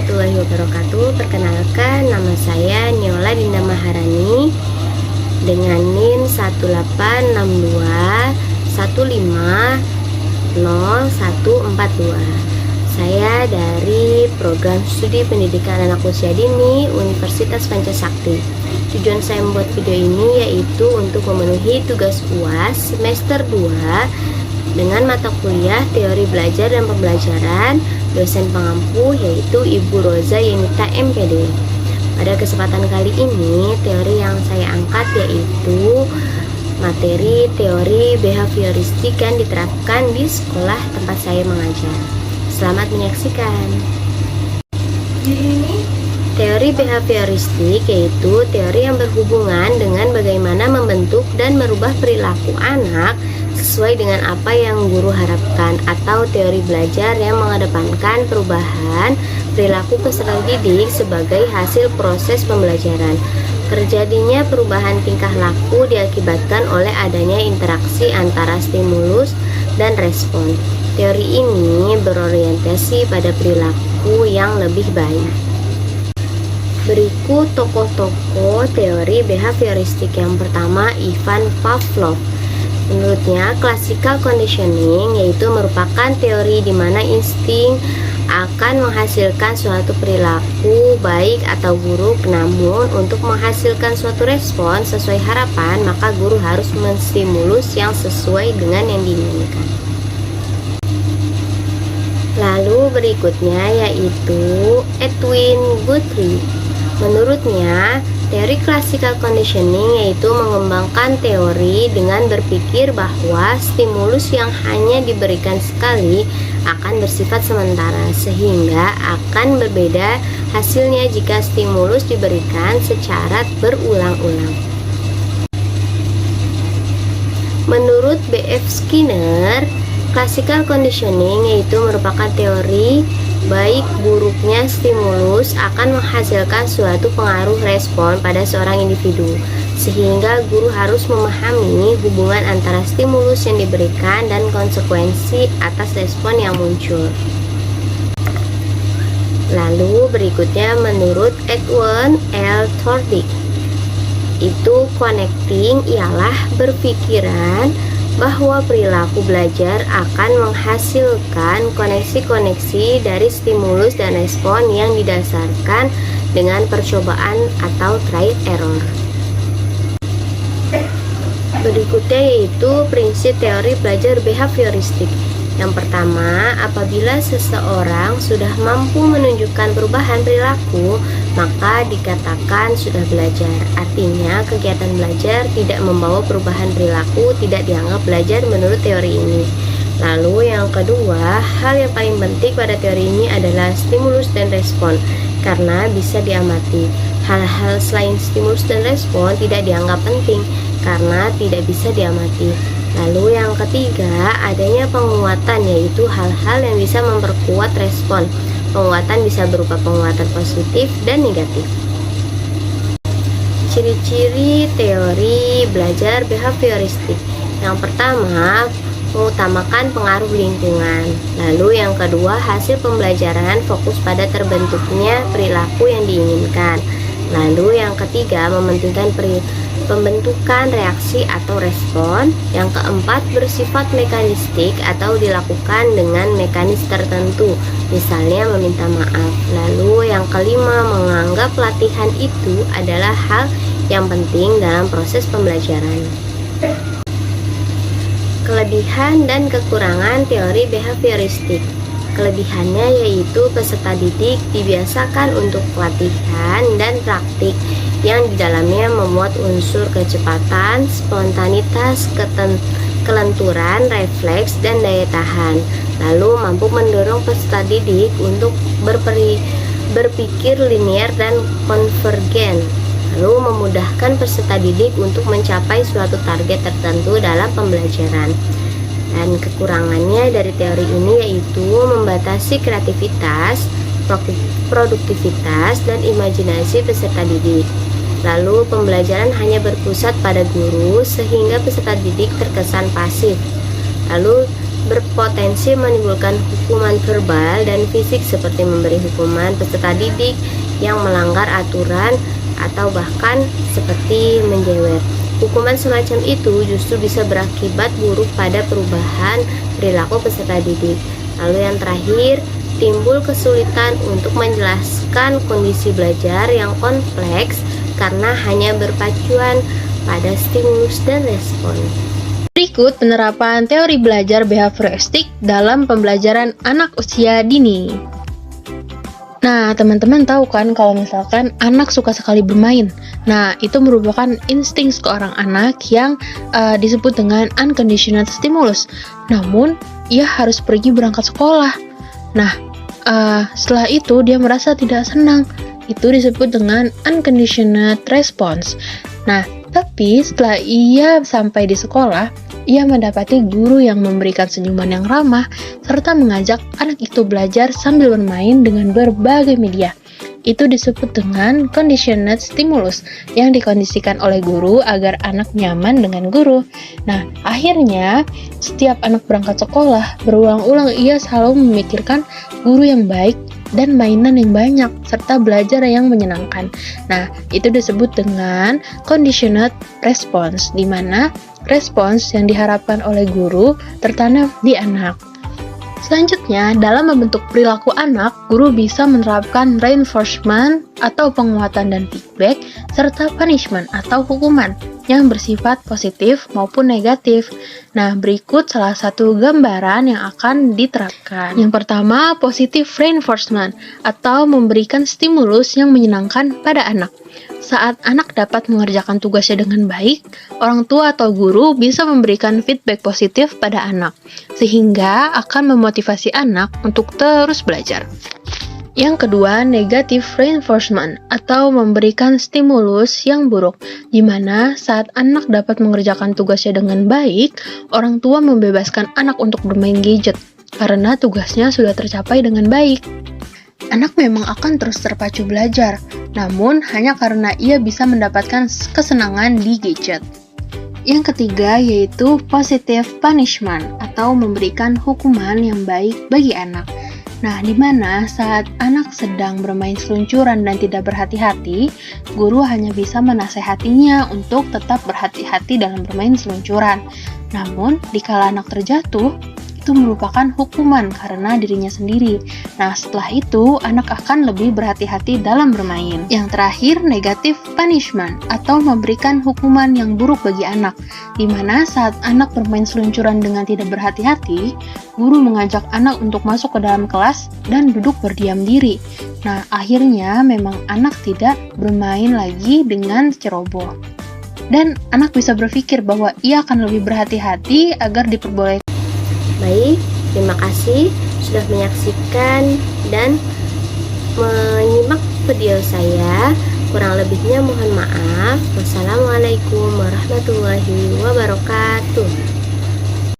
warahmatullahi wabarakatuh. Perkenalkan, nama saya Niola Dinda Maharani dengan NIM 18621500142. Saya dari Program Studi Pendidikan Anak Usia Dini Universitas Pancasakti. Tujuan saya membuat video ini yaitu untuk memenuhi tugas UAS semester 2 dengan mata kuliah teori belajar dan pembelajaran, dosen pengampu yaitu Ibu Roza Yenita MPD. Pada kesempatan kali ini, teori yang saya angkat yaitu materi teori behavioristik yang diterapkan di sekolah tempat saya mengajar. Selamat menyaksikan. Teori behavioristik yaitu teori yang berhubungan dengan bagaimana membentuk dan merubah perilaku anak sesuai dengan apa yang guru harapkan, atau teori belajar yang mengedepankan perubahan perilaku peserta didik sebagai hasil proses pembelajaran. Terjadinya perubahan tingkah laku diakibatkan oleh adanya interaksi antara stimulus dan respon. Teori ini berorientasi pada perilaku yang lebih baik. Berikut tokoh-tokoh teori behavioristik. Yang pertama, Ivan Pavlov. Menurutnya, classical conditioning yaitu merupakan teori di mana insting akan menghasilkan suatu perilaku baik atau buruk, namun untuk menghasilkan suatu respon sesuai harapan, maka guru harus menstimulus yang sesuai dengan yang diinginkan. Lalu berikutnya yaitu Edwin Guthrie. Menurutnya, teori classical conditioning yaitu mengembangkan teori dengan berpikir bahwa stimulus yang hanya diberikan sekali akan bersifat sementara, sehingga akan berbeda hasilnya jika stimulus diberikan secara berulang-ulang. Menurut B.F. Skinner, classical conditioning yaitu merupakan teori baik buruknya stimulus akan menghasilkan suatu pengaruh respon pada seorang individu, sehingga guru harus memahami hubungan antara stimulus yang diberikan dan konsekuensi atas respon yang muncul. Lalu berikutnya menurut Edwin L. Thorndike, itu connecting ialah berpikiran bahwa perilaku belajar akan menghasilkan koneksi-koneksi dari stimulus dan respon yang didasarkan dengan percobaan atau trial error. Berikutnya yaitu prinsip teori belajar behavioristik. Yang pertama, apabila seseorang sudah mampu menunjukkan perubahan perilaku, maka dikatakan sudah belajar. Artinya, kegiatan belajar tidak membawa perubahan perilaku tidak dianggap belajar menurut teori ini. Lalu yang kedua, hal yang paling penting pada teori ini adalah stimulus dan respon, karena bisa diamati. Hal-hal selain stimulus dan respon tidak dianggap penting, karena tidak bisa diamati. Lalu yang ketiga, adanya penguatan, yaitu hal-hal yang bisa memperkuat respon. Penguatan bisa berupa penguatan positif dan negatif. Ciri-ciri teori belajar behavioristik. Yang pertama, mengutamakan pengaruh lingkungan. Lalu yang kedua, hasil pembelajaran fokus pada terbentuknya perilaku yang diinginkan. Lalu yang ketiga, mementingkan pembentukan reaksi atau respon. Yang keempat, bersifat mekanistik atau dilakukan dengan mekanis tertentu, misalnya meminta maaf. Lalu yang kelima, menganggap latihan itu adalah hal yang penting dalam proses pembelajaran. Kelebihan dan kekurangan teori behavioristik. Kelebihannya yaitu peserta didik dibiasakan untuk latihan dan praktik yang di dalamnya memuat unsur kecepatan, spontanitas, kelenturan, refleks, dan daya tahan. Lalu mampu mendorong peserta didik untuk berpikir linier dan konvergen. Lalu memudahkan peserta didik untuk mencapai suatu target tertentu dalam pembelajaran. Dan kekurangannya dari teori ini yaitu membatasi kreativitas, produktivitas, dan imajinasi peserta didik. Lalu pembelajaran hanya berpusat pada guru sehingga peserta didik terkesan pasif. Lalu berpotensi menimbulkan hukuman verbal dan fisik seperti memberi hukuman peserta didik yang melanggar aturan atau bahkan seperti menjewer. Hukuman semacam itu justru bisa berakibat buruk pada perubahan perilaku peserta didik. Lalu yang terakhir, timbul kesulitan untuk menjelaskan kondisi belajar yang kompleks karena hanya berpacuan pada stimulus dan respon. Berikut penerapan teori belajar behavioristik dalam pembelajaran anak usia dini. Nah, teman-teman tahu kan kalau misalkan anak suka sekali bermain. Nah, itu merupakan insting seorang anak yang disebut dengan unconditional stimulus. Namun, ia harus pergi berangkat sekolah. Nah, setelah itu dia merasa tidak senang. Itu disebut dengan unconditional response. Nah, tapi setelah ia sampai di sekolah, ia mendapati guru yang memberikan senyuman yang ramah serta mengajak anak itu belajar sambil bermain dengan berbagai media. Itu disebut dengan conditioned stimulus yang dikondisikan oleh guru agar anak nyaman dengan guru. Nah, akhirnya setiap anak berangkat sekolah, berulang-ulang ia selalu memikirkan guru yang baik dan mainan yang banyak, serta belajar yang menyenangkan. Nah, itu disebut dengan conditioned response, di mana respons yang diharapkan oleh guru tertanam di anak. Selanjutnya, dalam membentuk perilaku anak, guru bisa menerapkan reinforcement atau penguatan dan feedback, serta punishment atau hukuman yang bersifat positif maupun negatif. Nah, berikut salah satu gambaran yang akan diterapkan. Yang pertama, positive reinforcement atau memberikan stimulus yang menyenangkan pada anak. Saat anak dapat mengerjakan tugasnya dengan baik, orang tua atau guru bisa memberikan feedback positif pada anak, sehingga akan memotivasi anak untuk terus belajar. Yang kedua, negative reinforcement atau memberikan stimulus yang buruk, di mana saat anak dapat mengerjakan tugasnya dengan baik, orang tua membebaskan anak untuk bermain gadget, karena tugasnya sudah tercapai dengan baik. Anak memang akan terus terpacu belajar, namun hanya karena ia bisa mendapatkan kesenangan di gadget. Yang ketiga yaitu positive punishment atau memberikan hukuman yang baik bagi anak. Nah, di mana saat anak sedang bermain seluncuran dan tidak berhati-hati, guru hanya bisa menasehatinya untuk tetap berhati-hati dalam bermain seluncuran. Namun, dikala anak terjatuh, itu merupakan hukuman karena dirinya sendiri. Nah, setelah itu, anak akan lebih berhati-hati dalam bermain. Yang terakhir, negative punishment atau memberikan hukuman yang buruk bagi anak, di mana saat anak bermain seluncuran dengan tidak berhati-hati, guru mengajak anak untuk masuk ke dalam kelas dan duduk berdiam diri. Nah, akhirnya memang anak tidak bermain lagi dengan ceroboh. Dan anak bisa berpikir bahwa ia akan lebih berhati-hati agar diperbolehkan. Baik, terima kasih sudah menyaksikan dan menyimak video saya. Kurang lebihnya mohon maaf. Wassalamualaikum warahmatullahi wabarakatuh.